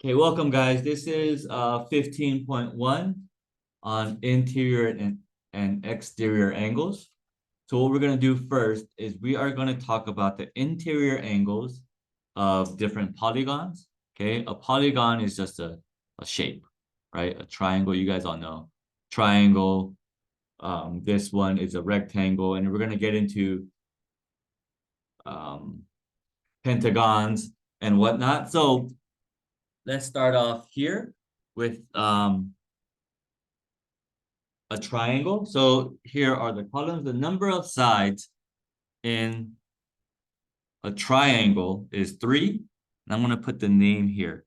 Okay, welcome guys. This is 15.1 on interior and exterior angles. So what we're going to do first is we are going to talk about the interior angles of different polygons. Okay, a polygon is just a shape, right? A triangle, you guys all know. Triangle, this one is a rectangle, and we're going to get into um, pentagons and whatnot. So let's start off here with a triangle. So here are the columns. The number of sides in a triangle is 3. And I'm going to put the name here.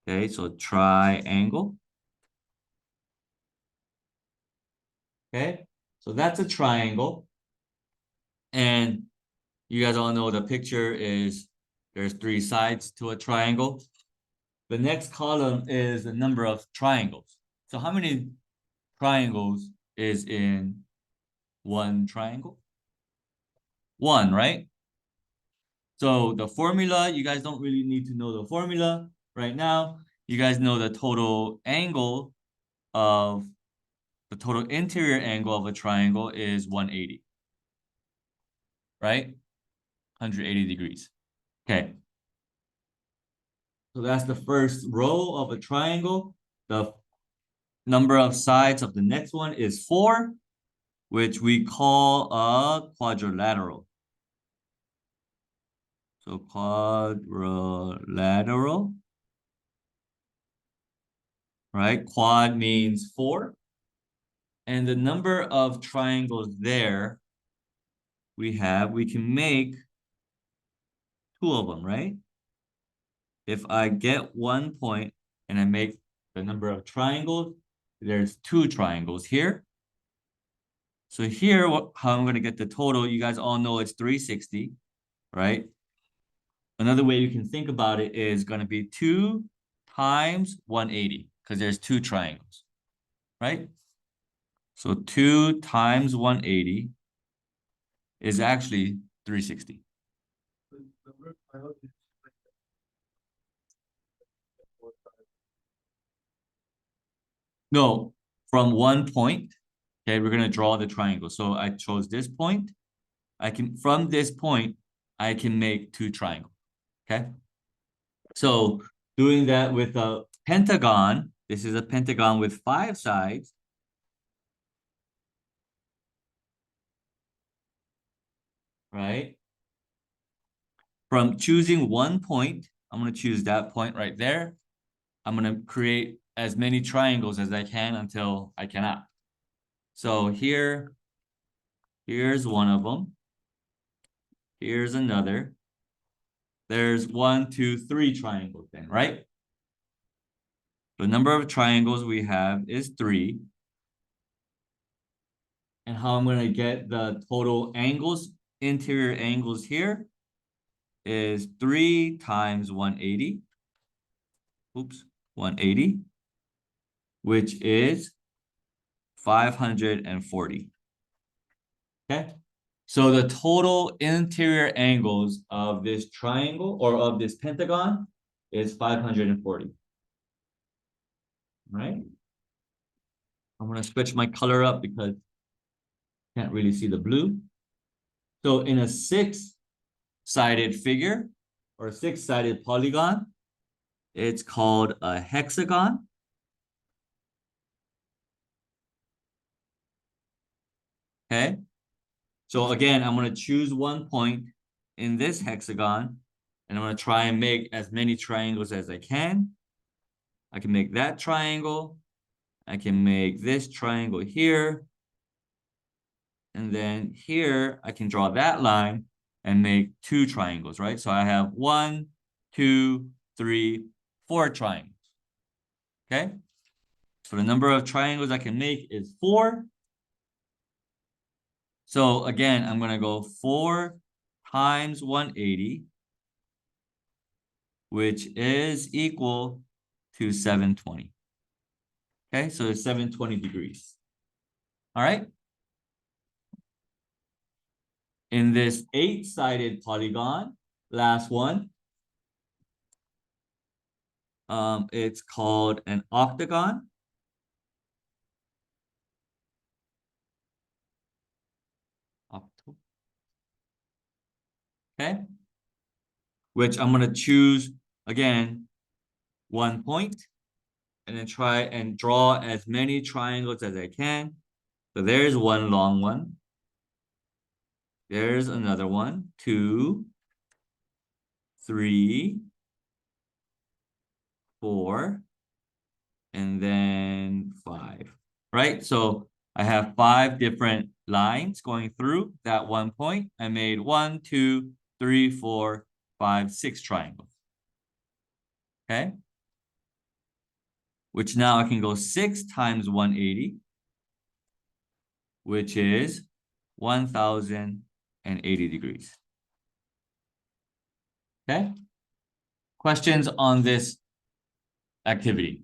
Okay, so triangle. Okay, so that's a triangle. And you guys all know the picture is there's 3 sides to a triangle. The next column is the number of triangles. So how many triangles is in one triangle? 1, right? So the formula, you guys don't really need to know the formula right now. You guys know the total angle of the total interior angle of a triangle is 180, right? 180 degrees. Okay. So that's the first row of a triangle. The number of sides of the next one is 4, which we call a quadrilateral. So quadrilateral, right? Quad means 4. And the number of triangles there we can make 2 of them, right? If I get 1 point and I make the number of triangles, there's 2 triangles here. So here, how I'm going to get the total, you guys all know it's 360, right? Another way you can think about it is going to be 2 times 180, because there's 2 triangles, right? So 2 times 180 is actually 360. No, from 1 point, okay, we're going to draw the triangle. So I chose this point. From this point, I can make 2 triangles, okay? So doing that with a pentagon, this is a pentagon with 5 sides. Right? From choosing 1 point, I'm going to choose that point right there. I'm going to create as many triangles as I can until I cannot. So here's one of them. Here's another. There's 1, 2, 3 triangles then, right? The number of triangles we have is 3. And how I'm going to get the total angles, interior angles here, is 3 times 180. Oops, 180, which is 540. Okay? So the total interior angles of this triangle or of this pentagon is 540. Right? I'm going to switch my color up because I can't really see the blue. So in a 6-sided figure or 6-sided polygon, it's called a hexagon. Okay? So again, I'm going to choose 1 point in this hexagon, and I'm going to try and make as many triangles as I can. I can make that triangle. I can make this triangle here. And then here, I can draw that line and make 2 triangles, right? So I have 1, 2, 3, 4 triangles. Okay? So the number of triangles I can make is 4. So again, I'm going to go 4 times 180, which is equal to 720. Okay, so it's 720 degrees. All right. In this 8-sided polygon, last one, It's called an octagon. Okay. Which I'm gonna choose again 1 point and then try and draw as many triangles as I can. So there's one long one. There's another one, 2, 3, 4, and then 5, right? So I have 5 different lines going through that 1 point. I made 1, 2, 3, 4, 5, 6 triangles. Okay? Which now I can go 6 times 180, which is 1080 degrees. Okay? Questions on this activity?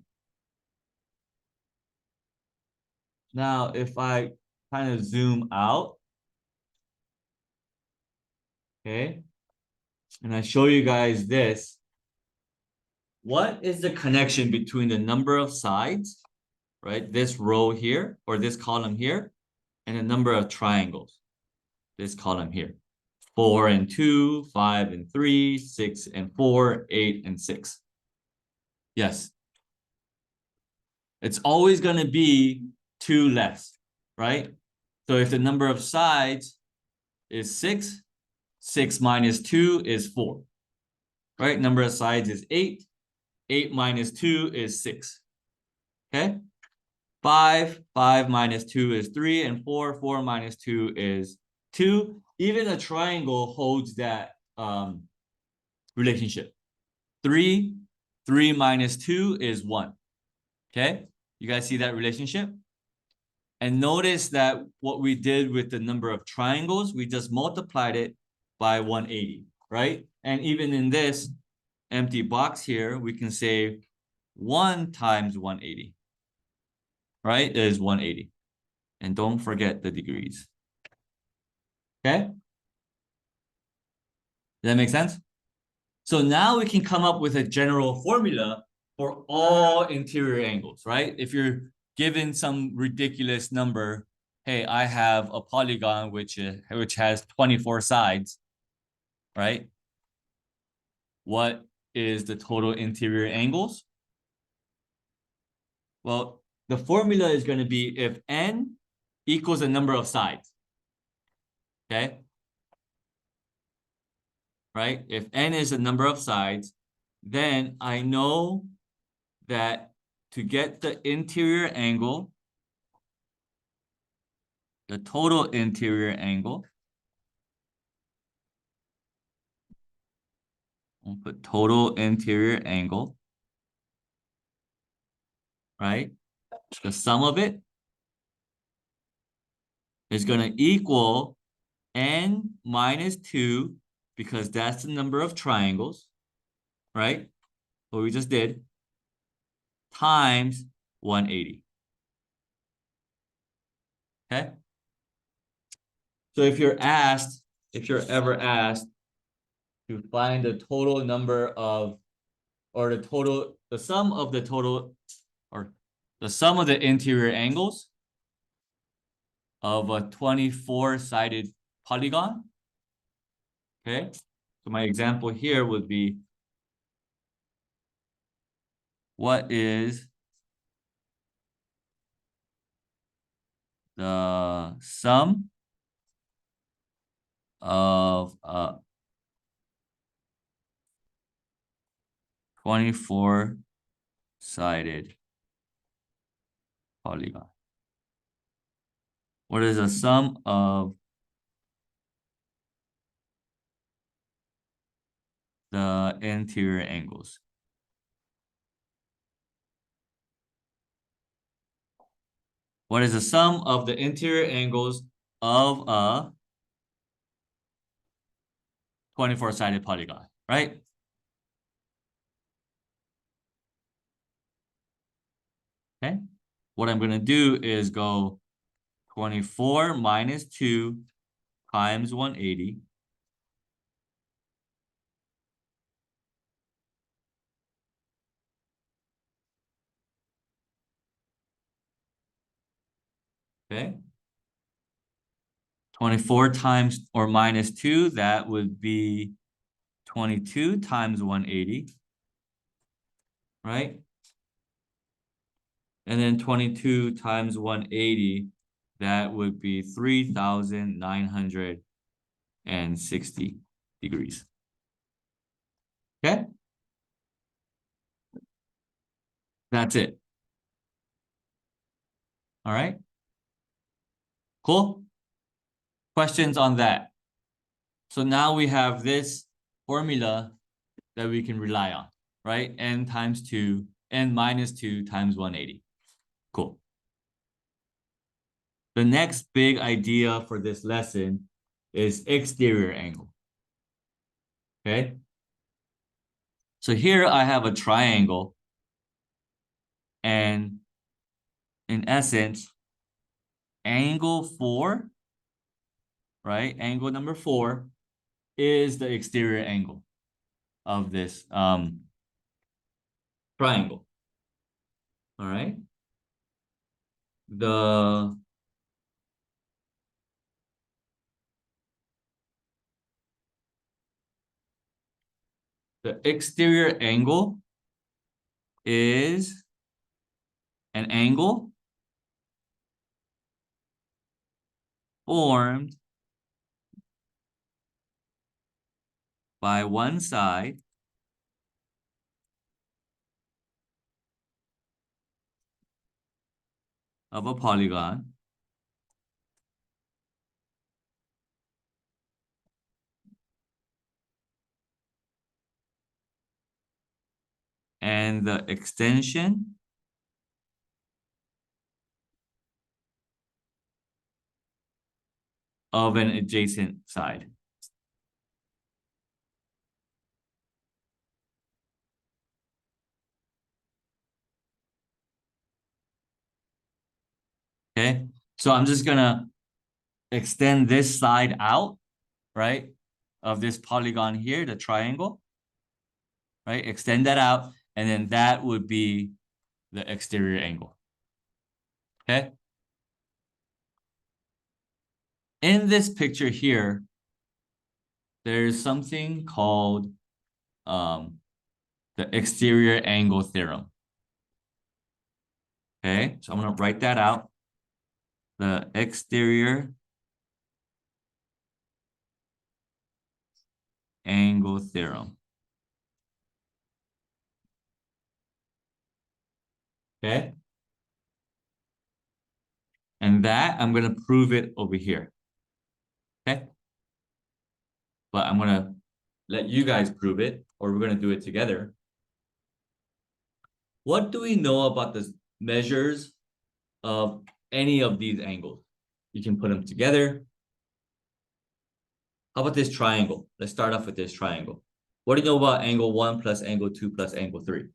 Now, if I kind of zoom out, okay, and I show you guys this, what is the connection between the number of sides, right, this row here, or this column here, and the number of triangles, this column here? 4 and 2, 5 and 3, 6 and 4, 8 and 6. Yes. It's always going to be 2 less, right? So if the number of sides is 6, 6 minus 2 is 4, right? Number of sides is 8, 8 minus 2 is 6, okay? 5, 5 minus 2 is 3, and 4, 4 minus 2 is 2. Even a triangle holds that relationship. 3, 3 minus 2 is 1, okay? You guys see that relationship? And notice that what we did with the number of triangles, we just multiplied it by 180, right? And even in this empty box here, we can say 1 times 180, right? Is 180. And don't forget the degrees. Okay? Does that make sense? So now we can come up with a general formula for all interior angles, right? If you're given some ridiculous number, hey, I have a polygon which has 24 sides, right? What is the total interior angles? Well, the formula is going to be if n equals the number of sides, okay? Right? If n is the number of sides, then I know that to get the interior angle, the total interior angle, I'll put total interior angle, right? The sum of it is going to equal n minus 2, because that's the number of triangles, right? What we just did, times 180. Okay? So if you're ever asked to find the total number of, or the sum of the total, or the sum of the interior angles of a 24-sided polygon, okay? So my example here would be, what is the sum of a 24-sided polygon? What is the sum of the interior angles? What is the sum of the interior angles of a 24-sided polygon, right? Okay. What I'm going to do is go 24 minus 2 times 180. Okay. 24 times or minus 2, that would be 22 times 180, right? And then 22 times 180, that would be 3,960 degrees. Okay? That's it. All right? Cool? Questions on that? So now we have this formula that we can rely on, right? N times 2, n minus 2 times 180. Cool. The next big idea for this lesson is exterior angle. Okay? So here I have a triangle, and in essence, angle 4, right? Angle number 4 is the exterior angle of this triangle. All right? The exterior angle is an angle formed by one side of a polygon and the extension of an adjacent side. Okay, so I'm just gonna extend this side out, right, of this polygon here, the triangle, right? Extend that out, and then that would be the exterior angle. Okay. In this picture here, there's something called the exterior angle theorem. Okay, so I'm gonna write that out. The exterior angle theorem. Okay. And that I'm gonna prove it over here. Okay. But I'm gonna let you guys prove it, or we're gonna do it together. What do we know about the measures of any of these angles? You can put them together. How about this triangle? Let's start off with this triangle. What do you know about angle 1 plus angle 2 plus angle 3?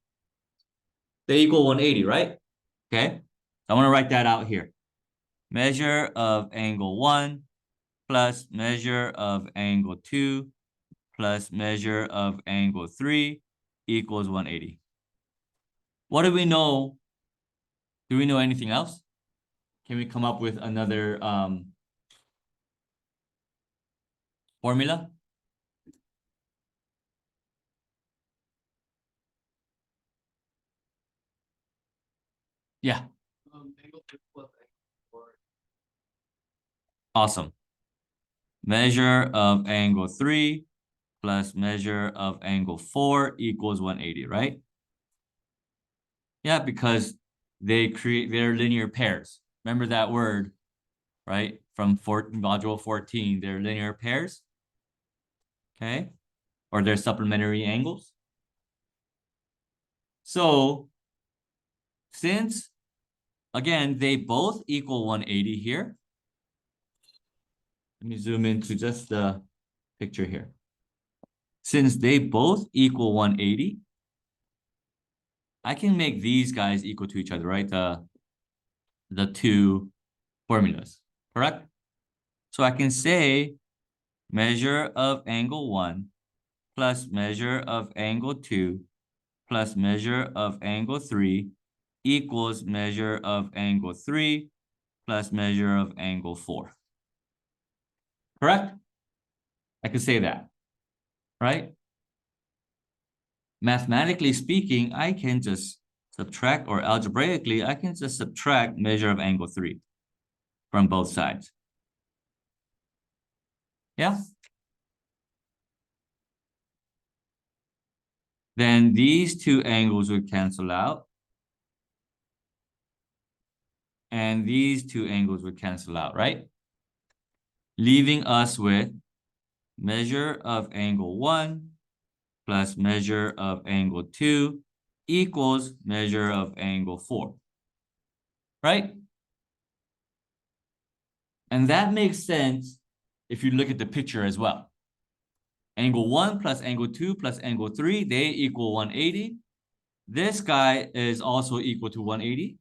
They equal 180, right? Okay. I want to write that out here. Measure of angle 1 plus measure of angle 2 plus measure of angle 3 equals 180. What do we know? Do we know anything else? Can we come up with another formula? Yeah. Awesome. Measure of angle 3 plus measure of angle 4 equals 180, right? Yeah, because they're linear pairs. Remember that word, right? From module 14, they're linear pairs. Okay. Or they're supplementary angles. So since, again, they both equal 180 here. Let me zoom into just the picture here. Since they both equal 180, I can make these guys equal to each other, right? The two formulas, correct? So I can say measure of angle 1 plus measure of angle 2 plus measure of angle 3 equals measure of angle 3 plus measure of angle 4. Correct? I could say that, right? Mathematically speaking, I can just subtract, or algebraically, I can just subtract measure of angle 3 from both sides. Yeah? Then these two angles would cancel out. And these two angles would cancel out, right? Leaving us with measure of angle 1 plus measure of angle 2 equals measure of angle 4. Right? And that makes sense if you look at the picture as well. Angle 1 plus angle 2 plus angle 3, they equal 180. This guy is also equal to 180,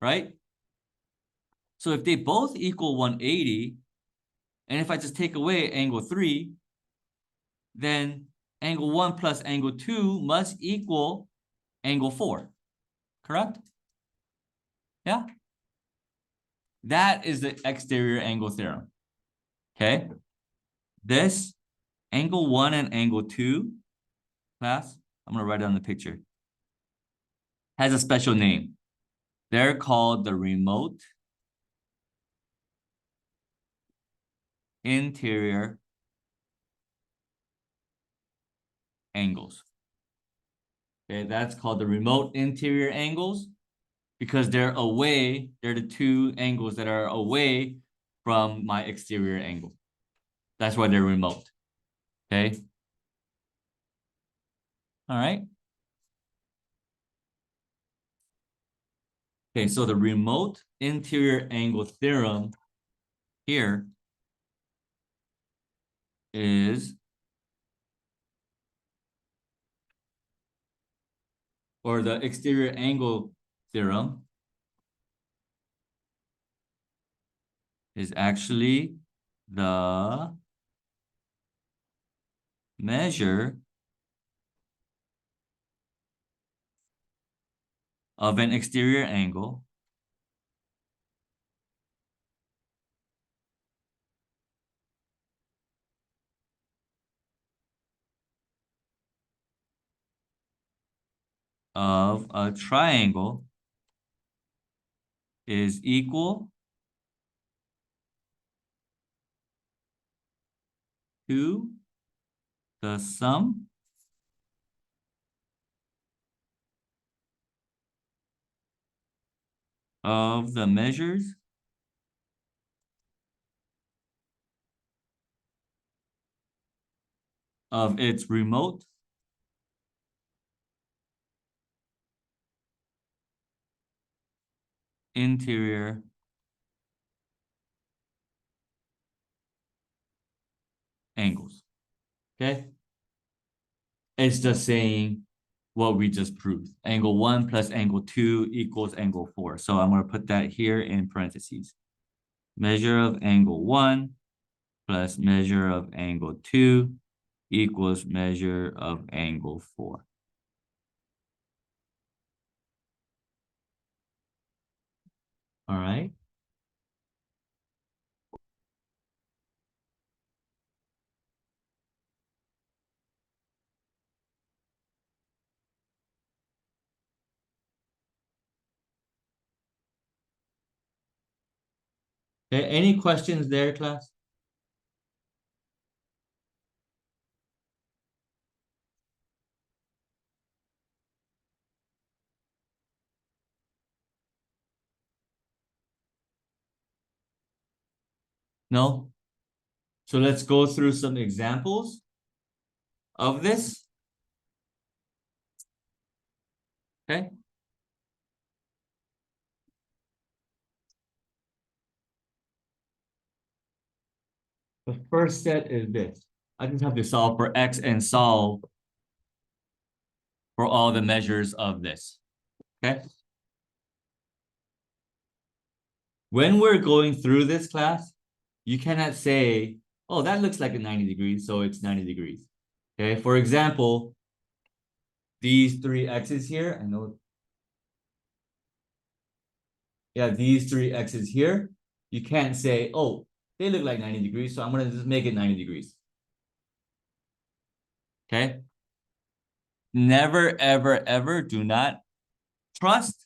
right? So if they both equal 180, and if I just take away angle 3, then angle 1 plus angle 2 must equal angle 4, correct? Yeah? That is the exterior angle theorem, okay? This angle 1 and angle 2, class, I'm going to write it on the picture, has a special name. They're called the remote interior angles. Okay, that's called the remote interior angles because they're away, they're the two angles that are away from my exterior angle. That's why they're remote. Okay. All right. Okay, so the remote interior angle theorem here is, or the exterior angle theorem is actually the measure of an exterior angle of a triangle is equal to the sum of the measures of its remote interior angles. Okay? It's just saying what we just proved. Angle 1 plus angle 2 equals angle 4. So I'm going to put that here in parentheses. Measure of angle 1 plus measure of angle 2 equals measure of angle 4. All right. Okay, any questions there, class? No? So let's go through some examples of this. Okay. The first set is this. I just have to solve for x and solve for all the measures of this. Okay. When we're going through this class, you cannot say, oh, that looks like a 90 degrees, so it's 90 degrees. Okay. For example, these three x's here, I know. Yeah, these three x's here, You can't say, oh, they look like 90 degrees, so I'm going to just make it 90 degrees. Okay? Never, ever, ever do not trust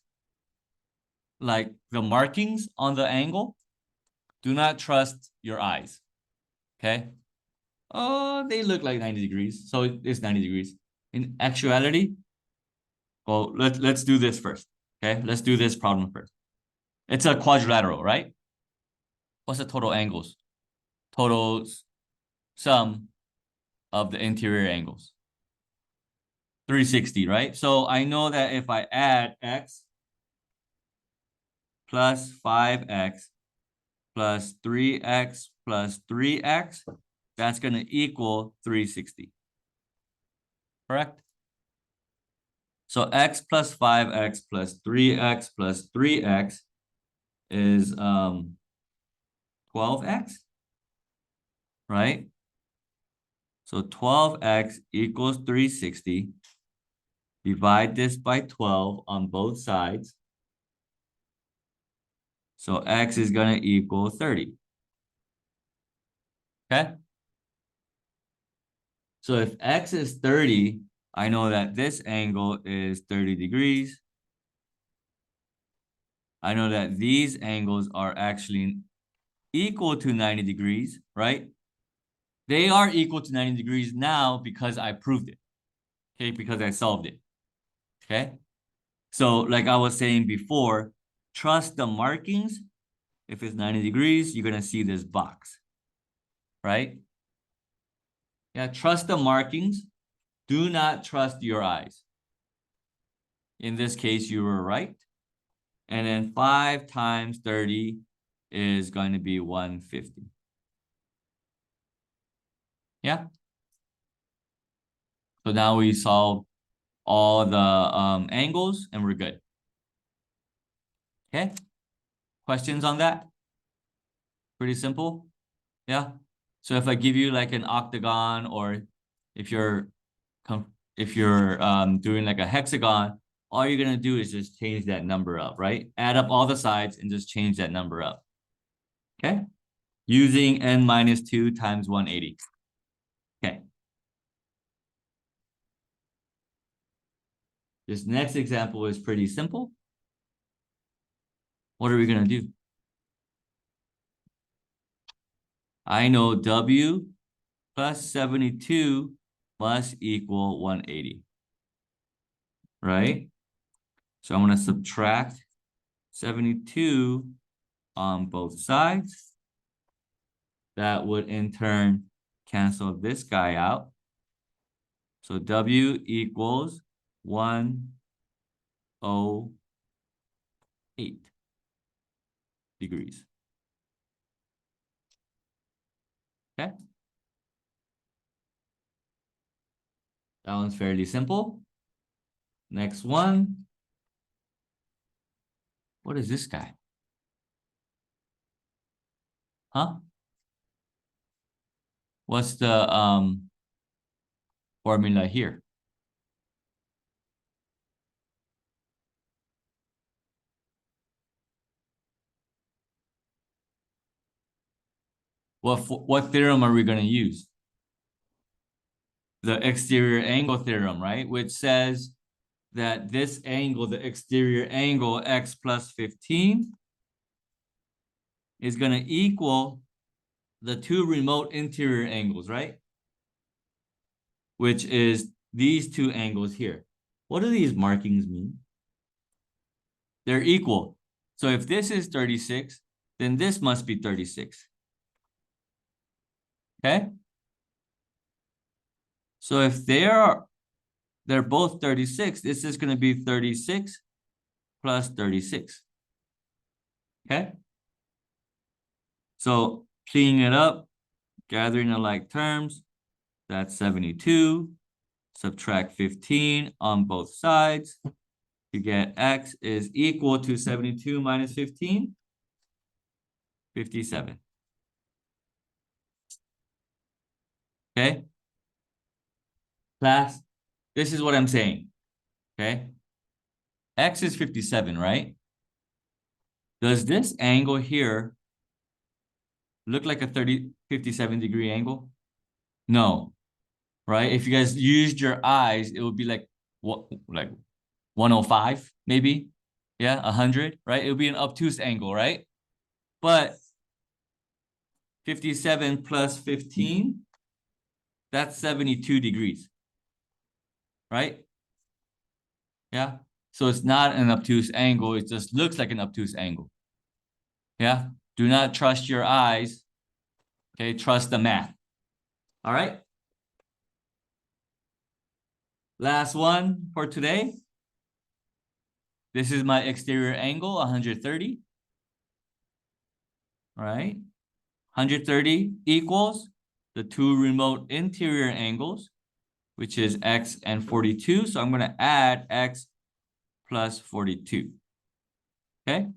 like the markings on the angle. Do not trust your eyes. Okay? Oh, they look like 90 degrees, so it's 90 degrees. In actuality, well, let's do this first. Okay? Let's do this problem first. It's a quadrilateral, right? What's the total angles? Total sum of the interior angles. 360, right? So I know that if I add x plus 5x plus 3x plus 3x, that's going to equal 360. Correct? So x plus 5x plus 3x plus 3x is 12x, right? So 12x equals 360. Divide this by 12 on both sides. So x is going to equal 30. Okay? So if x is 30, I know that this angle is 30 degrees. I know that these angles are actually equal to 90 degrees, right? They are equal to 90 degrees now because I proved it, okay? Because I solved it, okay? So like I was saying before, trust the markings. If it's 90 degrees, you're going to see this box, right? Yeah, trust the markings. Do not trust your eyes. In this case, you were right. And then 5 times 30 is going to be 150. Yeah. So now we solve all the angles and we're good. Okay. Questions on that? Pretty simple. Yeah. So if I give you like an octagon, or if you're doing like a hexagon, all you're gonna do is just change that number up, right? Add up all the sides and just change that number up. Okay. Using n minus 2 times 180. Okay. This next example is pretty simple. What are we gonna do? I know W plus 72 must equal 180, right? So I'm going to subtract 72 on both sides. That would in turn cancel this guy out. So W equals 108 degrees. Okay. That one's fairly simple. Next one. What is this guy? Huh? What's the formula here? What theorem are we going to use? The exterior angle theorem, right? Which says that this angle, the exterior angle, x plus 15, is going to equal the two remote interior angles, right? Which is these two angles here. What do these markings mean? They're equal. So if this is 36, then this must be 36. Okay? So if they're both 36, this is going to be 36 plus 36. Okay? So cleaning it up, gathering the like terms, that's 72. Subtract 15 on both sides. You get x is equal to 72 minus 15, 57. Okay? Class, this is what I'm saying. Okay? X is 57, right? Does this angle here look like a 57 degree angle? No, right? If you guys used your eyes, it would be like what, like 105 maybe? Yeah, 100, right? It would be an obtuse angle, right? But 57 plus 15, that's 72 degrees, right? Yeah. So it's not an obtuse angle. It just looks like an obtuse angle. Yeah. Do not trust your eyes. Okay. Trust the math. All right. Last one for today. This is my exterior angle, 130. All right. 130 equals the two remote interior angles, which is x and 42. So I'm going to add x plus 42. Okay.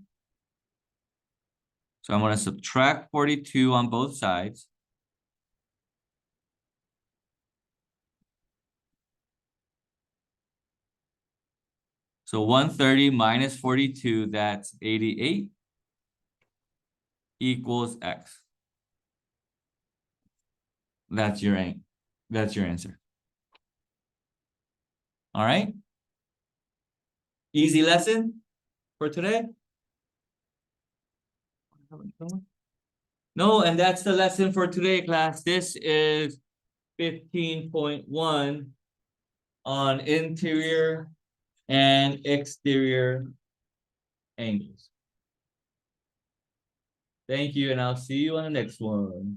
So I'm going to subtract 42 on both sides. So 130 minus 42, that's 88, equals x. That's your answer. All right. Easy lesson for today. No, and that's the lesson for today, class. This is 15.1 on interior and exterior angles. Thank you, and I'll see you on the next one.